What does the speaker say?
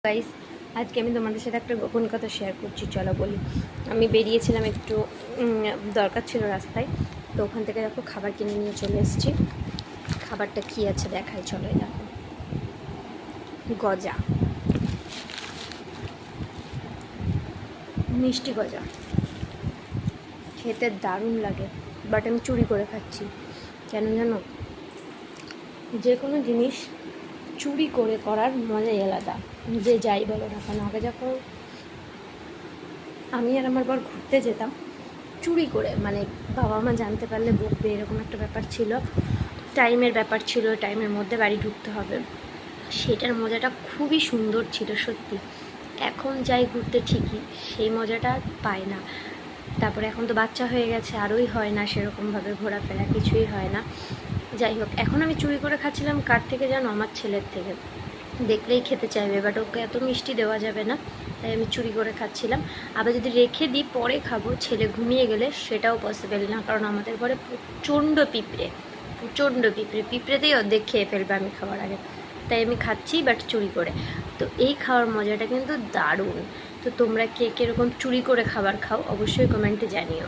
Guys, আজকে আমি তোমাদের সাথে একটা গোপন কথা শেয়ার করছি। চলো বলি। আমি বেরিয়েছিলাম একটু দরকার ছিল রাস্তায়, তো ওখান থেকে দেখো খাবার কিনে নিয়ে চলে এসেছি। খাবারটা কী আছে দেখাই, চলো। এই দেখো, গজা, মিষ্টি গজা, খেতে দারুণ লাগে। বাট আমি চুরি করে খাচ্ছি। কেন জানো? যে কোনো জিনিস চুরি করে করার মজাই আলাদা। যে যাই বলো না কেন, আগে যখন আমি আর আমার বর ঘুরতে যেতাম চুরি করে, মানে বাবা মা জানতে পারলে বকবে, এরকম একটা ব্যাপার ছিল। টাইমের ব্যাপার ছিল, টাইমের মধ্যে বাড়ি ঢুকতে হবে। সেটার মজাটা খুবই সুন্দর ছিল সত্যি। এখন যাই ঘুরতে ঠিকই, সেই মজাটা পাই না। তারপরে এখন তো বাচ্চা হয়ে গেছে, আরোই হয় না সেরকমভাবে ঘোরাফেরা, কিছুই হয় না। যাই হোক, এখন আমি চুরি করে খাচ্ছিলাম কার থেকে জানো? আমার ছেলের থেকে। দেখলেই খেতে চাইবে, বাট ওকে এত মিষ্টি দেওয়া যাবে না, তাই আমি চুরি করে খাচ্ছিলাম। আবার যদি রেখে দিই পরে খাবো, ছেলে ঘুমিয়ে গেলে, সেটাও পসিবল না, কারণ আমাদের ঘরে প্রচণ্ড পিঁপড়ে, প্রচণ্ড পিঁপড়ে। পিঁপড়েতেই অর্ধেক খেয়ে ফেলবে আমি খাওয়ার আগে, তাই আমি খাচ্ছি বাট চুরি করে। তো এই খাওয়ার মজাটা কিন্তু দারুণ। তো তোমরা কে কীরকম চুরি করে খাবার খাও অবশ্যই কমেন্টে জানিও।